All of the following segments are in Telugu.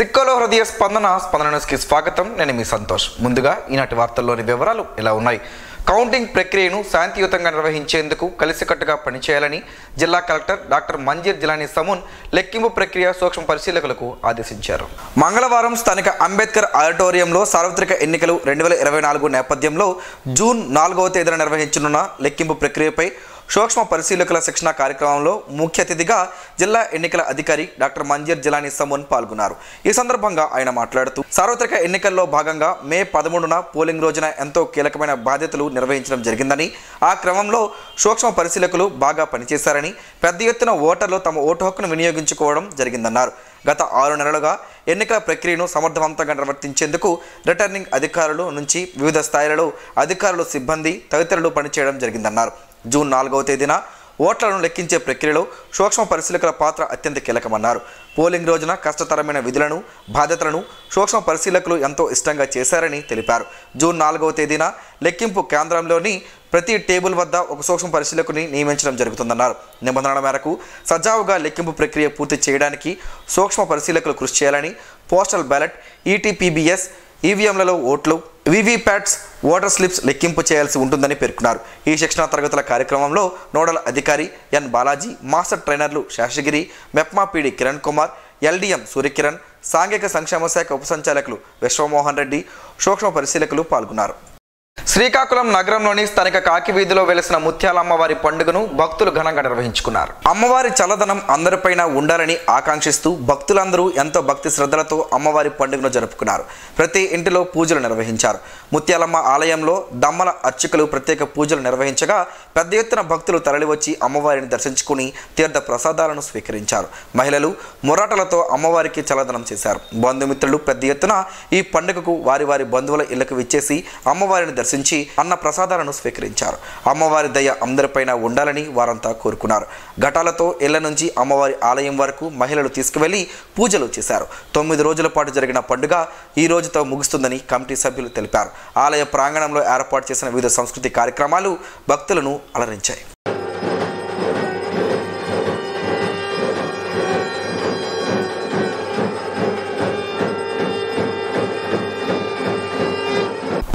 సిక్కోలో హృదయ స్పందన న్యూస్కి స్వాగతం. నేను మీ సంతోష్. ముందుగా ఈనాటి వార్తల్లోని వివరాలు ఇలా ఉన్నాయి. కౌంటింగ్ ప్రక్రియను శాంతియుతంగా నిర్వహించేందుకు కలిసికట్టుగా పనిచేయాలని జిల్లా కలెక్టర్ డాక్టర్ మంజీర్ జిలానీ సమూన్ లెక్కింపు ప్రక్రియ సూక్ష్మ పరిశీలకులకు ఆదేశించారు. మంగళవారం స్థానిక అంబేద్కర్ ఆడిటోరియంలో సార్వత్రిక ఎన్నికలు 2024 నేపథ్యంలో జూన్ 4వ తేదీన నిర్వహించనున్న లెక్కింపు ప్రక్రియపై సూక్ష్మ పరిశీలకుల శిక్షణ కార్యక్రమంలో ముఖ్య అతిథిగా జిల్లా ఎన్నికల అధికారి డాక్టర్ మంజీర్ జిలానీ సమూన్ పాల్గొన్నారు. ఈ సందర్భంగా ఆయన మాట్లాడుతూ సార్వత్రిక ఎన్నికల్లో భాగంగా మే 13న పోలింగ్ రోజున ఎంతో కీలకమైన బాధ్యతలు నిర్వహించడం జరిగిందని, ఆ క్రమంలో సూక్ష్మ పరిశీలకులు బాగా పనిచేశారని, పెద్ద ఎత్తున ఓటర్లు తమ ఓటు హక్కును వినియోగించుకోవడం జరిగిందన్నారు. గత 6 నెలలుగా ఎన్నికల ప్రక్రియను సమర్థవంతంగా నిర్వర్తించేందుకు రిటర్నింగ్ అధికారుల నుంచి వివిధ స్థాయిలలో అధికారులు, సిబ్బంది తదితరులు పనిచేయడం జరిగిందన్నారు. జూన్ 4వ తేదీన ఓట్లను లెక్కించే ప్రక్రియలో సూక్ష్మ పరిశీలకుల పాత్ర అత్యంత కీలకమన్నారు. పోలింగ్ రోజున కష్టతరమైన విధులను, బాధ్యతలను సూక్ష్మ పరిశీలకులు ఎంతో ఇష్టంగా చేశారని తెలిపారు. జూన్ 4వ తేదీన లెక్కింపు కేంద్రంలోని ప్రతి టేబుల్ వద్ద ఒక సూక్ష్మ పరిశీలకుని నియమించడం జరుగుతుందన్నారు. నిబంధనల మేరకు సజావుగా లెక్కింపు ప్రక్రియ పూర్తి చేయడానికి సూక్ష్మ పరిశీలకులు కృషి చేయాలని, పోస్టల్ బ్యాలెట్, ఈటీపీబీఎస్, ఈవీఎంలలో ఓట్లు, వీవీప్యాట్స్, ఓటర్ స్లిప్స్ లెక్కింపు చేయాల్సి ఉంటుందని పేర్కొన్నారు. ఈ శిక్షణా తరగతుల కార్యక్రమంలో నోడల్ అధికారి ఎన్ బాలాజీ, మాస్టర్ ట్రైనర్లు శేషగిరి, మెప్మా పీడి కిరణ్ కుమార్, ఎల్డీఎం సూర్యకిరణ్, సాంఘిక సంక్షేమ శాఖ ఉప సంచాలకులు విశ్వమోహన్ రెడ్డి, సూక్ష్మ పరిశీలకులు పాల్గొన్నారు. శ్రీకాకుళం నగరంలోని స్థానిక కాకి వీధిలో వెలిసిన ముత్యాల అమ్మవారి పండుగను భక్తులు ఘనంగా నిర్వహించుకున్నారు. అమ్మవారి చల్లదనం అందరిపైన ఉండాలని ఆకాంక్షిస్తూ భక్తులందరూ ఎంతో భక్తి శ్రద్ధలతో అమ్మవారి పండుగను జరుపుకున్నారు. ప్రతి ఇంటిలో పూజలు నిర్వహించారు. ముత్యాలమ్మ ఆలయంలో దమ్మల అర్చకులు ప్రత్యేక పూజలు నిర్వహించగా పెద్ద ఎత్తున భక్తులు తరలివచ్చి అమ్మవారిని దర్శించుకుని తీర్థ ప్రసాదాలను స్వీకరించారు. మహిళలు మొరాటలతో అమ్మవారికి చల్లదనం చేశారు. బంధుమిత్రులు పెద్ద ఎత్తున ఈ పండుగకు వారి వారి బంధువుల ఇళ్లకు విచ్చేసి అమ్మవారిని దర్శించి అన్న ప్రసాదాలను స్వీకరించారు. అమ్మవారి దయ అందరిపైన ఉండాలని వారంతా కోరుకున్నారు. ఘటాలతో ఇళ్ల నుంచి అమ్మవారి ఆలయం వరకు మహిళలు తీసుకువెళ్లి పూజలు చేశారు. 9 రోజుల పాటు జరిగిన పండుగ ఈ రోజుతో ముగుస్తుందని కమిటీ సభ్యులు తెలిపారు. ఆలయ ప్రాంగణంలో ఏర్పాటు చేసిన వివిధ సంస్కృతి కార్యక్రమాలు భక్తులను అలరించాయి.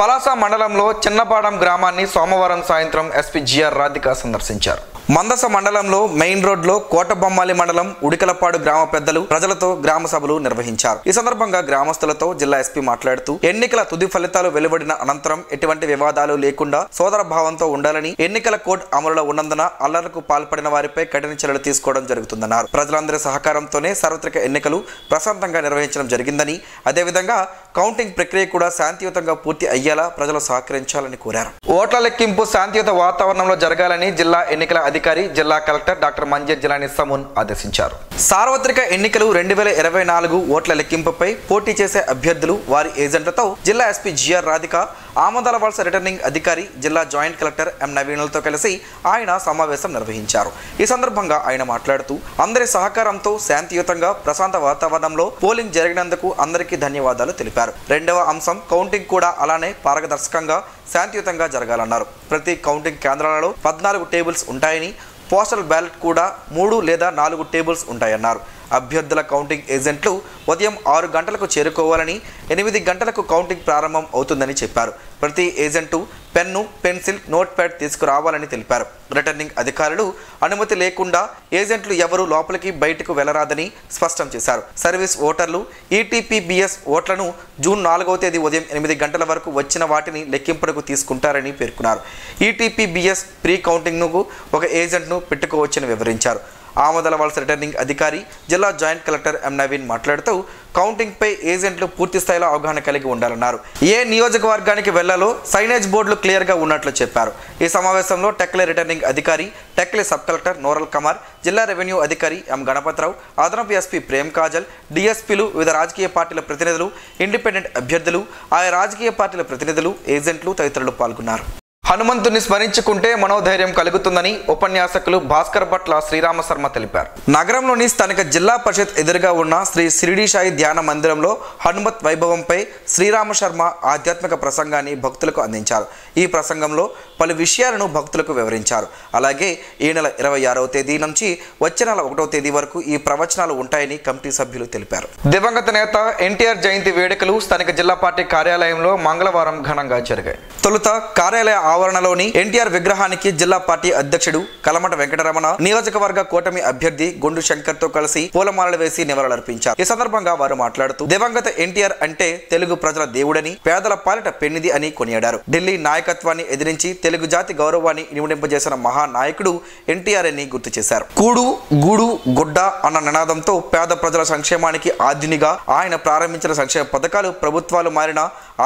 పలాస మండలంలో చిన్నపాడం గ్రామాన్ని సోమవారం సాయంత్రం ఎస్పీ జిఆర్ రాధిక సందర్శించారు. మందస మండలంలో మెయిన్ రోడ్లో కోటబొమ్మాలి మండలం ఉడికలపాడు గ్రామ పెద్దలు ప్రజలతో గ్రామ సభలు నిర్వహించారు. ఈ సందర్భంగా గ్రామస్తులతో జిల్లా ఎస్పీ మాట్లాడుతూ ఎన్నికల తుది ఫలితాలు వెలువడిన అనంతరం ఎటువంటి వివాదాలు లేకుండా సోదర భావంతో ఉండాలని, ఎన్నికల కోడ్ అమలులో ఉన్నందున అల్లర్లకు పాల్పడిన వారిపై కఠిన చర్యలు తీసుకోవడం జరుగుతుందన్నారు. ప్రజలందరి సహకారంతోనే సార్వత్రిక ఎన్నికలు ప్రశాంతంగా నిర్వహించడం జరిగిందని, అదేవిధంగా కౌంటింగ్ ప్రక్రియ కూడా శాంతియుతంగా పూర్తి అయ్యేలా ప్రజలు సహకరించాలని కోరారు. ఓట్ల లెక్కింపు శాంతియుత వాతావరణంలో జరగాలని జిల్లా ఎన్నికల అధికారి, జిల్లా కలెక్టర్ డాక్టర్ మంజీర్ జిలానీ సమూన్ ఆదేశించారు. సార్వత్రిక ఎన్నికలు 2024 ఓట్ల లెక్కింపుపై పోటీ చేసే అభ్యర్థులు, వారి ఏజెంట్లతో జిల్లా ఎస్పీ జిఆర్ రాధిక, ఆమదాల వలస రిటర్నింగ్ అధికారి, జిల్లా జాయింట్ కలెక్టర్ ఎం నవీన్లతో కలిసి ఆయన సమావేశం నిర్వహించారు. ఈ సందర్భంగా ఆయన మాట్లాడుతూ అందరి సహకారంతో శాంతియుతంగా ప్రశాంత వాతావరణంలో పోలింగ్ జరిగినందుకు అందరికీ ధన్యవాదాలు తెలిపారు. రెండవ అంశం కౌంటింగ్ కూడా అలానే పారదర్శకంగా శాంతియుతంగా జరగాలన్నారు. ప్రతి కౌంటింగ్ కేంద్రాలలో 14 టేబుల్స్ ఉంటాయని, పోస్టల్ బ్యాలెట్ కూడా 3 లేదా 4 టేబుల్స్ ఉంటాయన్నారు. అభ్యర్థుల కౌంటింగ్ ఏజెంట్లు ఉదయం 6 గంటలకు చేరుకోవాలని, 8 గంటలకు కౌంటింగ్ ప్రారంభం అవుతుందని చెప్పారు. ప్రతి agent pen, pencil, note pad తీసుకురావాలని తెలిపారు. రిటర్నింగ్ అధికారులు అనుమతి లేకుండా ఏజెంట్లు ఎవరూ లోపలికి బయటకు వెళ్లరాదని స్పష్టం చేశారు. సర్వీస్ ఓటర్లు, ఈటీపీబీఎస్ ఓట్లను జూన్ 4వ తేదీ ఉదయం 8 గంటల వరకు వచ్చిన వాటిని లెక్కింపునకు తీసుకుంటారని పేర్కొన్నారు. ఈటీపీబీఎస్ ప్రీ కౌంటింగ్ను ఒక ఏజెంట్ను పెట్టుకోవచ్చని వివరించారు. ఆమదాల వలస రిటర్నింగ్ అధికారి, జిల్లా జాయింట్ కలెక్టర్ ఎం నవీన్ మాట్లాడుతూ కౌంటింగ్పై ఏజెంట్లు పూర్తి స్థాయిలో అవగాహన కలిగి ఉండాలన్నారు. ఏ నియోజకవర్గానికి వెళ్లాలో సైనేజ్ బోర్డులు క్లియర్గా ఉన్నట్లు చెప్పారు. ఈ సమావేశంలో టెక్లే రిటర్నింగ్ అధికారి, టెక్లే సబ్ కలెక్టర్ నోరల్ కమార్, జిల్లా రెవెన్యూ అధికారి ఎం గణపతిరావు, అదనపు ఎస్పీ ప్రేమ్ కాజల్, డిఎస్పీలు, వివిధ రాజకీయ పార్టీల ప్రతినిధులు, ఇండిపెండెంట్ అభ్యర్థులు, ఆయా రాజకీయ పార్టీల ప్రతినిధులు, ఏజెంట్లు తదితరులు పాల్గొన్నారు. హనుమంతుని స్మరించుకుంటే మనోధైర్యం కలుగుతుందని ఉపన్యాసకులు భాస్కర్ భట్ల శ్రీరామ శర్మ తెలిపారు. నగరంలోని స్థానిక జిల్లా పరిషత్ ఎదురుగా ఉన్న శ్రీ షిరిడి సాయి ధ్యాన మందిరంలో హనుమత్ వైభవంపై శ్రీరామ శర్మ ఆధ్యాత్మిక ప్రసంగాన్ని భక్తులకు అందించారు. ఈ ప్రసంగంలో పలు విషయాలను భక్తులకు వివరించారు. అలాగే ఈ నెల 26వ తేదీ నుంచి వచ్చే నెల 1వ తేదీ వరకు ఈ ప్రవచనాలు ఉంటాయని కమిటీ సభ్యులు తెలిపారు. దివంగత నేత ఎన్టీఆర్ జయంతి వేడుకలు స్థానిక జిల్లా పార్టీ కార్యాలయంలో మంగళవారం ఘనంగా జరిగాయి. తొలుత కార్యాలయ ఆవరణలోని ఎన్టీఆర్ విగ్రహానికి జిల్లా పార్టీ అధ్యక్షుడు కలమట వెంకటరమణ, నియోజకవర్గ కూటమి అభ్యర్థి గొండు శంకర్ తో కలిసి పూలమాలలు వేసి నివాళులర్పించారు. ఈ సందర్భంగా వారు మాట్లాడుతూ దివంగత ఎన్టీఆర్ అంటే తెలుగు ప్రజల దేవుడని, పేదల పాలిట పెన్నిది అని కొనియాడారు. ఢిల్లీ నాయకత్వాన్ని ఎదిరించి తెలుగు జాతి గౌరవాన్ని ఇనుమడింపజేసిన మహానాయకుడు ఎన్టీఆర్ అని గుర్తు చేశారు. కూడు గూడు గుడ్డ అన్న నినాదంతో పేద ప్రజల సంక్షేమానికి ఆద్యునిగా ఆయన ప్రారంభించిన సంక్షేమ పథకాలు ప్రభుత్వాలు మారిన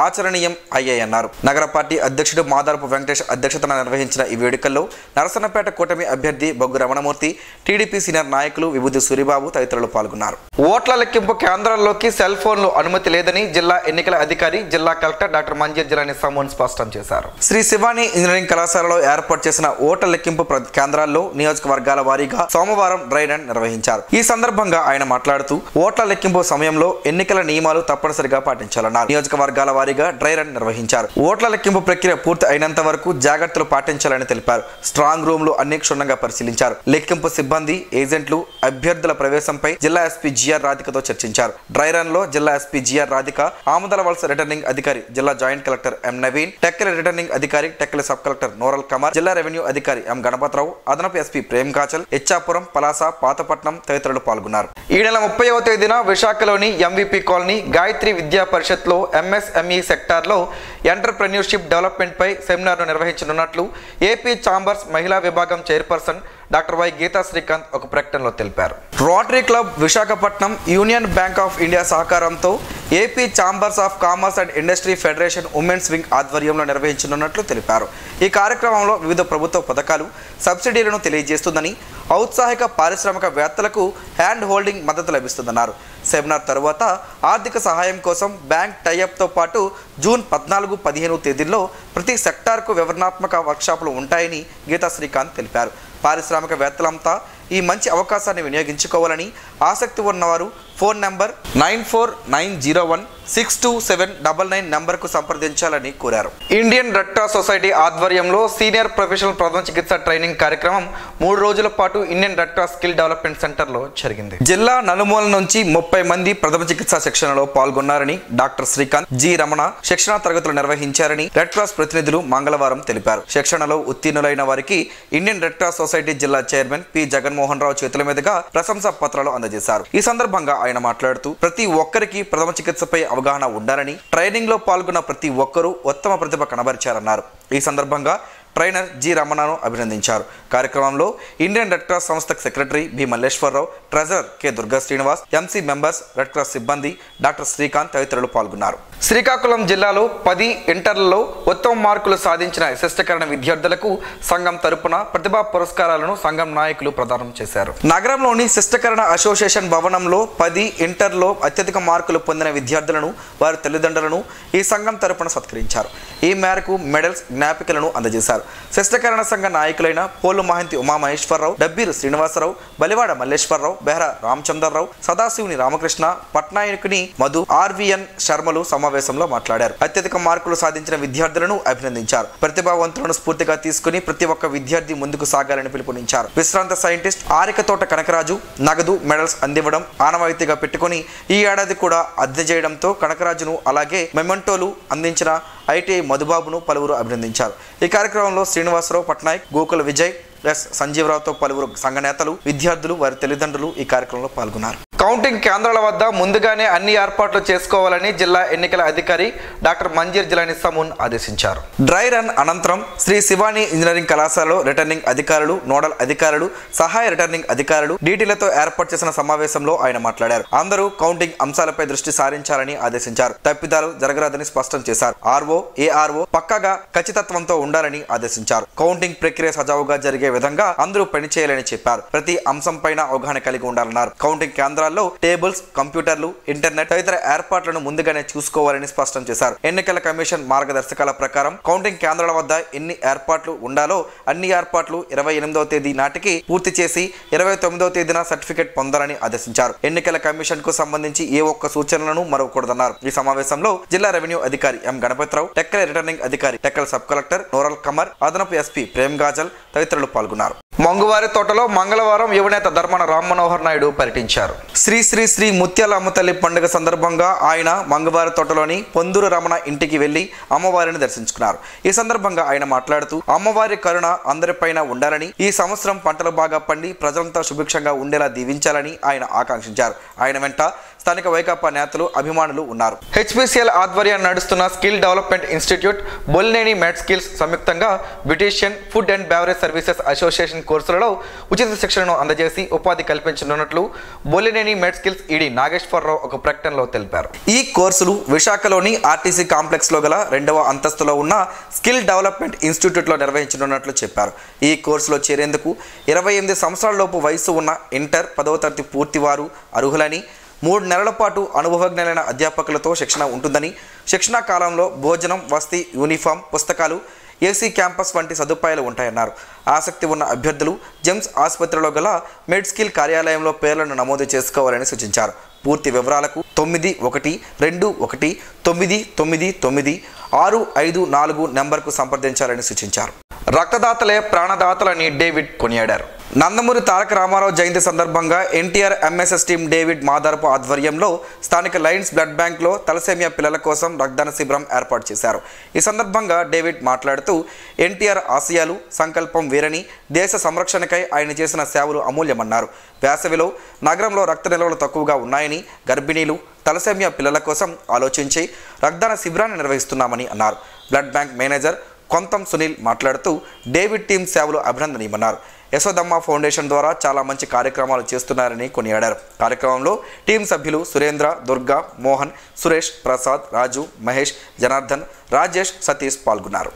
ఆచరణీయం అయ్యాయన్నారు. నగర పార్టీ అధ్యక్షుడు మాదారపు వెంకటేష్ అధ్యక్షతన నిర్వహించిన ఈ వేడుకల్లో నరసన్నపేట కూటమి అభ్యర్థి బొగ్గు రమణమూర్తి, టీడీపీ సీనియర్ నాయకులు విభూతి సూరిబాబు తదితరులు పాల్గొన్నారు. ఓట్ల లెక్కింపు కేంద్రాల్లోకి సెల్ ఫోన్లు అనుమతి లేదని జిల్లా ఎన్నికల అధికారి జిల్లా కలెక్టర్ డాక్టర్ మంజీర్ జిలానీ సమూన్ స్పష్టం చేశారు. శ్రీ శివాని ఇంజనీరింగ్ కళాశాలలో ఏర్పాటు చేసిన ఓట్ల లెక్కింపు కేంద్రాల్లో నియోజకవర్గాల వారీగా సోమవారం డ్రై రన్ నిర్వహించారు. ఈ సందర్భంగా ఆయన మాట్లాడుతూ ఓట్ల లెక్కింపు సమయంలో ఎన్నికల నియమాలు తప్పనిసరిగా పాటించాలన్నారు. నియోజకవర్గాల వారీగా డ్రై రన్ నిర్వహించారు. ఓట్ల లెక్కింపు ప్రక్రియ పూర్తి అయినంత వరకు జాగ్రత్తలు పాటించాలని తెలిపారు. స్ట్రాంగ్ రూమ్లు అన్ని క్షుణ్ణంగా పరిశీలించారు. లెక్కింపు సిబ్బంది, ఏజెంట్లు, అభ్యర్థుల ప్రవేశంపై జిల్లా ఎస్పీ జిఆర్ రాధికతో చర్చించారు. డ్రై రన్ లో జిల్లా ఎస్పీ జిఆర్ రాధిక, ఆమదల వలస రిటర్నింగ్ అధికారి జిల్లా joint collector M Naveen, Tekkali returning అధికారి టెక్కలి సబ్ కలెక్టర్ నోరల్ కమర్, జిల్లా రెవెన్యూ అధికారి ఎం గణపతరావు, అదనపు ఎస్పీ ప్రేమ్ కాచల్, ఇచ్చాపురం, పలాస, పాతపట్నం తదితరులు పాల్గొన్నారు. ఈ నెల 30వ తేదీన విశాఖలోని ఎంవిపి కాలనీ గాయత్రి విద్యా పరిషత్ లో ఎంఎస్ఎంఈ సెక్టార్ లో ఎంటర్‌ప్రెన్యూర్‌షిప్ డెవలప్మెంట్ పై సెమినార్ను నిర్వహించనున్నట్లు ఏపీ ఛాంబర్స్ మహిళా విభాగం chairperson doctor Y Geeta Srikanth ఒక ప్రకటనలో తెలిపారు. Rotary club Visakhapatnam, union bank of India సహకారంతో AP chambers of commerce and industry federation women's wing ఆధ్వర్యంలో నిర్వహించనున్నట్లు తెలిపారు. ఈ కార్యక్రమంలో వివిధ ప్రభుత్వ పథకాలు, సబ్సిడీలను తెలియజేస్తుందని, ఔత్సాహిక పారిశ్రామికవేత్తలకు హ్యాండ్ హోల్డింగ్ మద్దతు లభిస్తుందన్నారు. సెమినార్ తరువాత ఆర్థిక సహాయం కోసం బ్యాంక్ టైఅప్తో పాటు జూన్ 14, 15 తేదీల్లో ప్రతి సెక్టార్కు వివరణాత్మక వర్క్షాపులు ఉంటాయని గీతా శ్రీకాంత్ తెలిపారు. పారిశ్రామికవేత్తలంతా ఈ మంచి అవకాశాన్ని వినియోగించుకోవాలని, ఆసక్తి ఉన్నవారు ఫోన్ నంబర్ 9490162799 నంబర్కు సంప్రదించాలని కోరారు. ఇండియన్ రెడ్ క్రాస్ సొసైటీ ఆధ్వర్యంలో సీనియర్ ప్రొఫెషనల్ ప్రథమ చికిత్స ట్రైనింగ్ కార్యక్రమం 3 రోజుల పాటు Indian red cross skill development సెంటర్లో జరిగింది. జిల్లా నలుమూల నుంచి 30 మంది ప్రథమ చికిత్స శిక్షణలో పాల్గొన్నారని డాక్టర్ శ్రీకాంత్, జి రమణ శిక్షణా తరగతులు నిర్వహించారని రెడ్ క్రాస్ ప్రతినిధులు మంగళవారం తెలిపారు. శిక్షణలో ఉత్తీర్ణులైన వారికి ఇండియన్ రెడ్ క్రాస్ సొసైటీ జిల్లా చైర్మన్ పి జగన్మోహన్ రావు చేతుల మీదుగా ప్రశంసా పత్రాలు అందజేశారు. ఈ సందర్భంగా ఆయన మాట్లాడుతూ ప్రతి ఒక్కరికి ప్రథమ చికిత్సపై అవగాహన ఉండాలని, ట్రైనింగ్ లో పాల్గొన్న ప్రతి ఒక్కరూ ఉత్తమ ప్రతిభ కనబరిచారన్నారు. ఈ సందర్భంగా ట్రైనర్ జి రమణను అభినందించారు. కార్యక్రమంలో ఇండియన్ రెడ్ క్రాస్ సంస్థ secretary B Malleswararao, treasurer K Durga Srinivas, MC members, red cross సిబ్బంది, డాక్టర్ శ్రీకాంత్ తదితరులు పాల్గొన్నారు. శ్రీకాకుళం జిల్లాలో 10 ఇంటర్లలో ఉత్తమ మార్కులు సాధించిన శిష్టకరణ విద్యార్థులకు సంఘం తరపున ప్రతిభా పురస్కారాలను సంఘం నాయకులు ప్రదానం చేశారు. నగరంలోని శిష్టకరణ అసోసియేషన్ భవనంలో 10 ఇంటర్లో అత్యధిక మార్కులు పొందిన విద్యార్థులను, వారి తల్లిదండ్రులను ఈ సంఘం తరపున సత్కరించారు. ఈ మేరకు మెడల్స్, జ్ఞాపికలను అందజేశారు. శిష్టకరణ సంఘ నాయకులైన పోలు మహంతి ఉమామహేశ్వరరావు, డబ్బీరు శ్రీనివాసరావు, బలివాడ మల్లేశ్వరరావు, బెహరా రామచంద్రరావు, సదాశివుని రామకృష్ణ, పట్నాయకుని మధు, ఆర్వీఎన్ శర్మలు సమావేశంలో మాట్లాడారు. అత్యధిక మార్కులు సాధించిన విద్యార్థులను అభినందించారు. ప్రతిభావంతులను స్ఫూర్తిగా తీసుకుని ప్రతి ఒక్క విద్యార్థి ముందుకు సాగాలని పిలుపునిచ్చారు. విశ్రాంత సైంటిస్ట్ ఆరికతోట కనకరాజు నగదు, మెడల్స్ అందివ్వడం ఆనవాయితీగా పెట్టుకుని ఈ ఏడాది కూడా అద్దె చేయడంతో కనకరాజును, అలాగే మెమెంటోలు అందించిన ఐటీఐ మధుబాబును పలువురు అభినందించారు. ఈ కార్యక్రమంలో శ్రీనివాసరావు, పట్నాయక్, గోకుల విజయ్, ఎస్ సంజీవరావుతో పలువురు సంఘ నేతలు, విద్యార్థులు, వారి తల్లిదండ్రులు ఈ కార్యక్రమంలో పాల్గొన్నారు. కౌంటింగ్ కేంద్రాల వద్ద ముందుగానే అన్ని ఏర్పాట్లు చేసుకోవాలని జిల్లా ఎన్నికల అధికారి డాక్టర్ మంజీర్ జిలానీ సమూన్ ఆదేశించారు. డ్రై రన్ అనంతరం శ్రీ శివాని ఇంజనీరింగ్ కళాశాలలో రిటర్నింగ్ అధికారులు, నోడల్ అధికారులు, సహాయ రిటర్నింగ్ అధికారులు, డీటీలతో ఏర్పాటు చేసిన సమావేశంలో ఆయన మాట్లాడారు. అందరూ కౌంటింగ్ అంశాలపై దృష్టి సారించాలని ఆదేశించారు. తప్పిదాలు జరగరాదని స్పష్టం చేశారు. ఆర్ఓ, ఏఆర్ఓ పక్కాగా ఖచ్చితత్వంతో ఉండాలని ఆదేశించారు. కౌంటింగ్ ప్రక్రియ సజావుగా జరిగే విధంగా అందరూ పనిచేయాలని చెప్పారు. ప్రతి అంశం పైన అవగాహన కలిగి ఉండాలన్నారు. కౌంటింగ్ కేంద్రాల్లో కేంద్రాల్లో టేబుల్స్, కంప్యూటర్లు, ఇంటర్నెట్ తదితర ఏర్పాట్లను ముందుగానే చూసుకోవాలని స్పష్టం చేశారు. ఎన్నికల కమిషన్ మార్గదర్శకాల ప్రకారం కౌంటింగ్ కేంద్రాల వద్ద ఎన్ని ఏర్పాట్లు ఉండాలో అన్ని ఏర్పాట్లు 28వ తేదీ నాటికి పూర్తి చేసి 29వ తేదీన సర్టిఫికెట్ పొందాలని ఆదేశించారు. ఎన్నికల కమిషన్ కు సంబంధించి ఏ ఒక్క సూచనలను మరవకూడదన్నారు. ఈ సమావేశంలో జిల్లా రెవెన్యూ అధికారి ఎం గణపతిరావు, టెక్కల రిటర్నింగ్ అధికారి, టెక్కల సబ్ కలెక్టర్ నూరల్ కమర్, అదనపు ఎస్పీ ప్రేమ్ గాజల్ తదితరులు పాల్గొన్నారు. మంగువారి తోటలో మంగళవారం యువనేత ధర్మాన రామ్ మనోహర్ నాయుడు పర్యటించారు. శ్రీ శ్రీ శ్రీ ముత్యాల అమ్మతల్లి పండుగ సందర్భంగా ఆయన మంగువారి తోటలోని పొందూరు రమణ ఇంటికి వెళ్లి అమ్మవారిని దర్శించుకున్నారు. ఈ సందర్భంగా ఆయన మాట్లాడుతూ అమ్మవారి కరుణ అందరిపైన ఉండాలని, ఈ సంవత్సరం పంటలు బాగా పండి ప్రజలంతా సుభిక్షంగా ఉండేలా దీవించాలని ఆయన ఆకాంక్షించారు. ఆయన వెంట స్థానిక వైకాపా నేతలు, అభిమానులు ఉన్నారు. హెచ్పిసిఎల్ ఆధ్వర్యాన్ని నడుస్తున్న స్కిల్ డెవలప్మెంట్ ఇన్స్టిట్యూట్, బొల్లినేని మెడ్ స్కిల్స్ సంయుక్తంగా beautician, food and beverage services association కోర్సులలో ఉచిత శిక్షణను అందజేసి ఉపాధి కల్పించనున్నట్లు బొల్లినేని మెడ్ స్కిల్స్ ఈడీ నాగేశ్వరరావు ఒక ప్రకటనలో తెలిపారు. ఈ కోర్సులు విశాఖలోని ఆర్టీసీ కాంప్లెక్స్ లో గల 2వ అంతస్తులో ఉన్న స్కిల్ డెవలప్మెంట్ ఇన్స్టిట్యూట్ లో నిర్వహించనున్నట్లు చెప్పారు. ఈ కోర్సులో చేరేందుకు 28 సంవత్సరాల లోపు వయసు ఉన్న ఇంటర్ 10వ తరగతి పూర్తి వారు అర్హులని, 3 నెలల పాటు అనుభవజ్ఞులైన అధ్యాపకులతో శిక్షణ ఉంటుందని, శిక్షణా కాలంలో భోజనం, వసతి, యూనిఫామ్, పుస్తకాలు, ఏసీ క్యాంపస్ వంటి సదుపాయాలు ఉంటాయన్నారు. ఆసక్తి ఉన్న అభ్యర్థులు జెమ్స్ ఆసుపత్రిలో గల మెడ్ స్కిల్ కార్యాలయంలో పేర్లను నమోదు చేసుకోవాలని సూచించారు. పూర్తి వివరాలకు 91212999 నెంబర్కు సంప్రదించాలని సూచించారు. రక్తదాతలే ప్రాణదాతలని డేవిడ్ కొనియాడారు. నందమూరి తారక రామారావు జయంతి సందర్భంగా NTR MSS team David Madarapu ఆధ్వర్యంలో స్థానిక లయన్స్ బ్లడ్ బ్యాంక్లో తలసేమియా పిల్లల కోసం రక్తదాన శిబిరం ఏర్పాటు చేశారు. ఈ సందర్భంగా డేవిడ్ మాట్లాడుతూ ఎన్టీఆర్ ఆశయాలు, సంకల్పం వేరని, దేశ సంరక్షణకై ఆయన చేసిన సేవలు అమూల్యమన్నారు. వేసవిలో నగరంలో రక్త నిల్వలు తక్కువగా ఉన్నాయని, గర్భిణీలు, తలసేమియా పిల్లల కోసం ఆలోచించి రక్తదాన శిబిరాన్ని నిర్వహిస్తున్నామని అన్నారు. బ్లడ్ బ్యాంక్ మేనేజర్ కొంతం సునీల్ మాట్లాడుతూ డేవిడ్ టీం సేవలు అభినందనీయమన్నారు. యశోదమ్మ ఫౌండేషన్ ద్వారా చాలా మంచి కార్యక్రమాలు చేస్తున్నారని కొనియాడారు. కార్యక్రమంలో టీం సభ్యులు సురేంద్ర, దుర్గా, మోహన్, సురేష్, ప్రసాద్, రాజు, మహేష్, జనార్దన్, రాజేష్, సతీష్ పాల్గొన్నారు.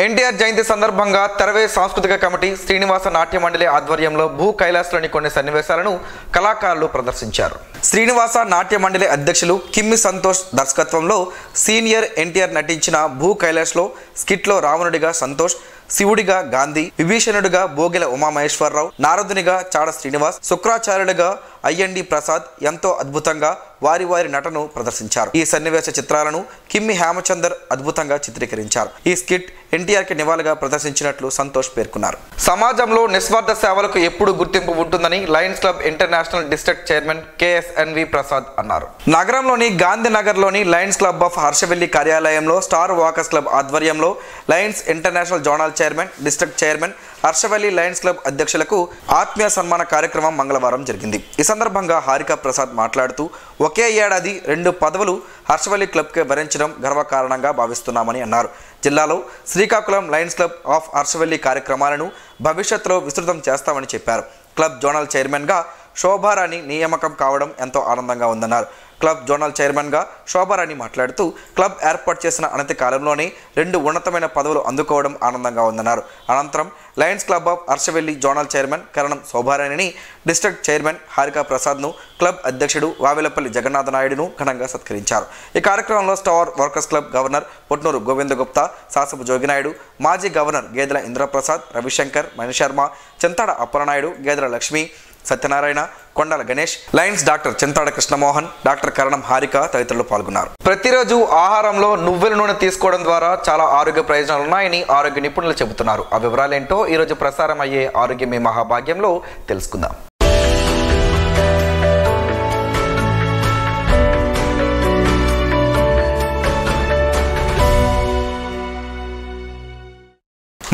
ఎన్టీఆర్ జయంతి సందర్భంగా తెరవే సాంస్కృతిక కమిటీ, శ్రీనివాస నాట్య మండలి ఆధ్వర్యంలో భూ కైలాస్లోని కొన్ని సన్నివేశాలను కళాకారులు ప్రదర్శించారు. శ్రీనివాస నాట్య మండలి అధ్యక్షులు కిమ్మి సంతోష్ దర్శకత్వంలో సీనియర్ ఎన్టీఆర్ నటించిన భూ కైలాస్లో స్కిట్లో రావణుడిగా సంతోష్, శివుడిగా గాంధీ, విభీషణుడిగా బోగెల ఉమామహేశ్వరరావు, నారదునిగా చాడ శ్రీనివాస్, శుక్రాచార్యుడిగా అయ్యండి ప్రసాద్ ఎంతో అద్భుతంగా వారి నటను ప్రదర్శించారు. ఈ సన్నివేశ చిత్రాలను కిమ్మి హేమచందర్ అద్భుతంగా చిత్రీకరించారు. ఈ స్కిట్ ఎన్టీఆర్కి నివాళిగా ప్రదర్శించినట్లు సంతోష్ పేర్కొన్నారు. సమాజంలో నిస్వార్థ సేవలకు ఎప్పుడు గుర్తింపు ఉంటుందని lions club international district chairman KSNV Prasad అన్నారు. నగరంలోని గాంధీనగర్లోని లయన్స్ క్లబ్ ఆఫ్ హర్షవెల్లి కార్యాలయంలో స్టార్ వాకర్స్ క్లబ్ ఆధ్వర్యంలో lions international zonal chairman, district chairman, Harshavelli lions club అధ్యక్షులకు ఆత్మీయ సన్మాన కార్యక్రమం మంగళవారం జరిగింది. ఈ సందర్భంగా హారిక ప్రసాద్ మాట్లాడుతూ ఒకే ఏడాది 2 పదవులు హర్షవెల్లి క్లబ్కే భరించడం గర్వకారణంగా భావిస్తున్నామని అన్నారు. జిల్లాలో శ్రీకాకుళం లయన్స్ క్లబ్ ఆఫ్ హర్షవెల్లి కార్యక్రమాలను భవిష్యత్తులో విస్తృతం చేస్తామని చెప్పారు. క్లబ్ జోనల్ చైర్మన్గా శోభారాణి నియామకం కావడం ఎంతో ఆనందంగా ఉందన్నారు. క్లబ్ జోనల్ చైర్మన్గా శోభారాణి మాట్లాడుతూ క్లబ్ ఏర్పాటు చేసిన అనతి కాలంలోనే 2 ఉన్నతమైన పదవులు అందుకోవడం ఆనందంగా ఉందన్నారు. అనంతరం lions club of Harshavelli zonal chairman Karanam శోభారాణిని, డిస్ట్రిక్ట్ చైర్మన్ హారికా ప్రసాద్ను, క్లబ్ అధ్యక్షుడు వావిలపల్లి జగన్నాథ నాయుడును ఘనంగా సత్కరించారు. ఈ కార్యక్రమంలో star workers club governor Potnuru Govindagupta, Sasapu Joginaidu, మాజీ గవర్నర్ గేదెల ఇంద్రప్రసాద్, రవిశంకర్, మణిశర్మ, చింతాడ అప్పలనాయుడు, గేదెల Lakshmi, Satyanarayana, Kondala Ganesh, lions doctor Chintada Krishnamohan, doctor Karanam Harika తదితరులు పాల్గొన్నారు. ప్రతిరోజు ఆహారంలో నువ్వుల నూనె తీసుకోవడం ద్వారా చాలా ఆరోగ్య ప్రయోజనాలు ఉన్నాయని ఆరోగ్య నిపుణులు చెబుతున్నారు. ఆ వివరాలేంటో ఈరోజు ప్రసారం అయ్యే ఆరోగ్యమే మహాభాగ్యంలో తెలుసుకుందాం.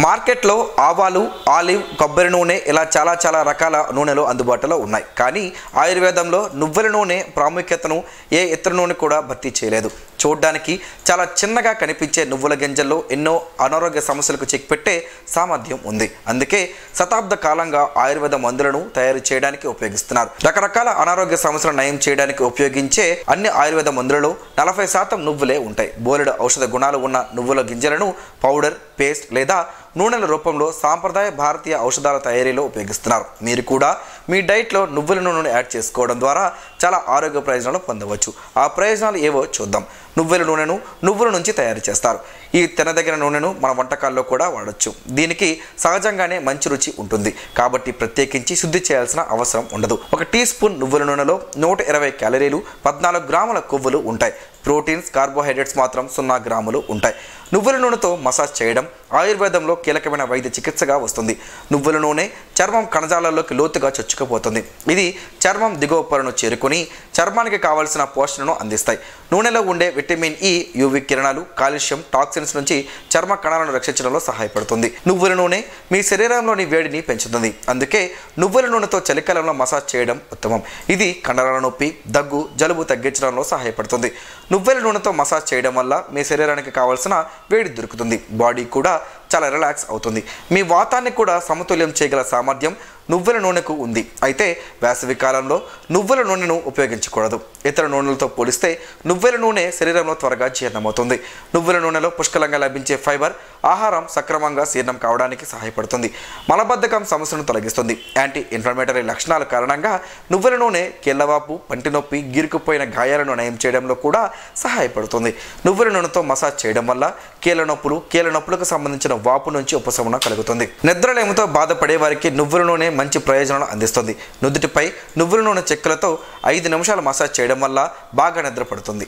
మార్కెట్లో ఆవాలు, ఆలివ్, కొబ్బరి నూనె ఇలా చాలా రకాల నూనెలు అందుబాటులో ఉన్నాయి. కానీ ఆయుర్వేదంలో నువ్వుల నూనె ప్రాముఖ్యతను ఏ ఇతర నూనె కూడా భర్తీ చేయలేదు. చూడ్డానికి చాలా చిన్నగా కనిపించే నువ్వుల గింజల్లో ఎన్నో అనారోగ్య సమస్యలకు చెక్ పెట్టే సామర్థ్యం ఉంది. అందుకే శతాబ్ద కాలంగా ఆయుర్వేద మందులను తయారు చేయడానికి ఉపయోగిస్తున్నారు. రకరకాల అనారోగ్య సమస్యలను నయం చేయడానికి ఉపయోగించే అన్ని ఆయుర్వేద మందులలో 40% నువ్వులే ఉంటాయి. బోలెడు ఔషధ గుణాలు ఉన్న నువ్వుల గింజలను పౌడర్, పేస్ట్ లేదా నూనెల రూపంలో సాంప్రదాయ భారతీయ ఔషధాల తయారీలో ఉపయోగిస్తున్నారు. మీరు కూడా మీ డైట్లో నువ్వుల నూనెను యాడ్ చేసుకోవడం ద్వారా చాలా ఆరోగ్య ప్రయోజనాలు పొందవచ్చు. ఆ ప్రయోజనాలు ఏవో చూద్దాం. నువ్వుల నూనెను నువ్వుల నుంచి తయారు చేస్తారు. ఈ తినదగిన నూనెను మన వంటకాల్లో కూడా వాడచ్చు. దీనికి సహజంగానే మంచి రుచి ఉంటుంది కాబట్టి ప్రత్యేకించి శుద్ధి చేయాల్సిన అవసరం ఉండదు. 1 టీ స్పూన్ నువ్వుల నూనెలో 120 క్యాలరీలు, 14 గ్రాముల కొవ్వులు ఉంటాయి. ప్రోటీన్స్, కార్బోహైడ్రేట్స్ మాత్రం 0 గ్రాములు ఉంటాయి. నువ్వుల నూనెతో మసాజ్ చేయడం ఆయుర్వేదంలో కీలకమైన వైద్య చికిత్సగా వస్తుంది. నువ్వుల నూనె చర్మం కణజాలాల్లోకి లోతుగా చొచ్చుకుపోతుంది. ఇది చర్మం దిగువ పొరను చేరుకుని చర్మానికి కావాల్సిన పోషణను అందిస్తాయి. నూనెలో ఉండే విటమిన్ ఇ యూవి కిరణాలు కాల్షియం టాక్సిన్స్ నుంచి చర్మ కణాలను రక్షించడంలో సహాయపడుతుంది. నువ్వుల నూనె మీ శరీరంలోని వేడిని పెంచుతుంది. అందుకే నువ్వుల నూనెతో చలికాలంలో మసాజ్ చేయడం ఉత్తమం. ఇది కండరాల నొప్పి, దగ్గు, జలుబు తగ్గించడంలో సహాయపడుతుంది. నువ్వుల నూనెతో మసాజ్ చేయడం వల్ల మీ శరీరానికి కావాల్సిన వేడి దొరుకుతుంది. బాడీ కూడా చాలా రిలాక్స్ అవుతుంది. మీ వాతాన్ని కూడా సమతుల్యం చేయగల సామర్థ్యం నువ్వుల నూనెకు ఉంది. అయితే వేసవి కాలంలో నువ్వుల నూనెను ఉపయోగించకూడదు. ఇతర నూనెలతో పోలిస్తే నువ్వుల నూనె శరీరంలో త్వరగా జీర్ణమవుతుంది. నువ్వుల నూనెలో పుష్కలంగా లభించే ఫైబర్ ఆహారం సక్రమంగా జీర్ణం కావడానికి సహాయపడుతుంది. మలబద్ధకం సమస్యను తొలగిస్తుంది. యాంటీ ఇన్ఫ్లమేటరీ లక్షణాల కారణంగా నువ్వుల నూనె కీళ్లవాపు, పంటి నొప్పి, గీరుకుపోయిన గాయాలను నయం చేయడంలో కూడా సహాయపడుతుంది. నువ్వుల నూనెతో మసాజ్ చేయడం వల్ల కీళ్ల నొప్పులకు సంబంధించిన వాపు నుంచి ఉపశమనం కలుగుతుంది. నిద్రలేమితో బాధపడే వారికి నువ్వుల నూనె మంచి ప్రయోజనాలు అందిస్తుంది. నుదుటిపై నువ్వుల నూనె చెక్కలతో 5 నిమిషాలు మసాజ్ చేయడం వల్ల బాగా నిద్ర పడుతుంది.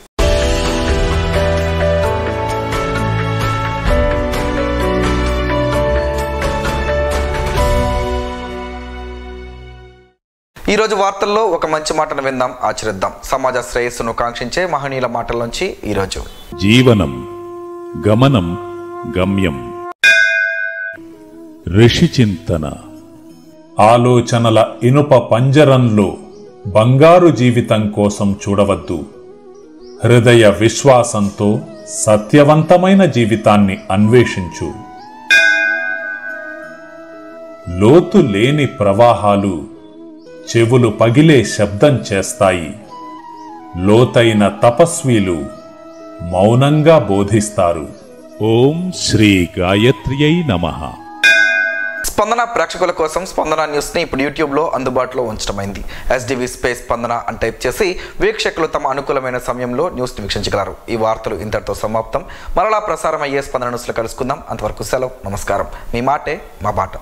ఈరోజు వార్తల్లో ఒక మంచి మాటను విందాం, ఆచరిద్దాం. సమాజ శ్రేయస్సును కాంక్షించే మహనీయుల మాటల్లోంచి ఈరోజు. జీవనం గమనం గమ్యం. ఋషి చింతన. ఆలోచనల ఇనుప పంజరంలో బంగారు జీవితం కోసం చూడవద్దు. హృదయ విశ్వాసంతో సత్యవంతమైన జీవితాన్ని అన్వేషించు. లోతు లేని ప్రవాహాలు చెవులు పగిలే శబ్దం చేస్తాయి. లోతైన తపస్వీలు మౌనంగా బోధిస్తారు. ఓం శ్రీ గాయత్ర్యై నమః. స్పందన ప్రేక్షకుల కోసం స్పందన న్యూస్ని ఇప్పుడు యూట్యూబ్లో అందుబాటులో ఉంచడమైంది. SDV స్పేస్ స్పందన అని టైప్ చేసి వీక్షకులు తమ అనుకూలమైన సమయంలో న్యూస్ని వీక్షించగలరు. ఈ వార్తలు ఇంతటితో సమాప్తం. మరలా ప్రసారం అయ్యే స్పందన న్యూస్లో కలుసుకుందాం. అంతవరకు సెలవు. నమస్కారం. మీ మాటే మా బాట.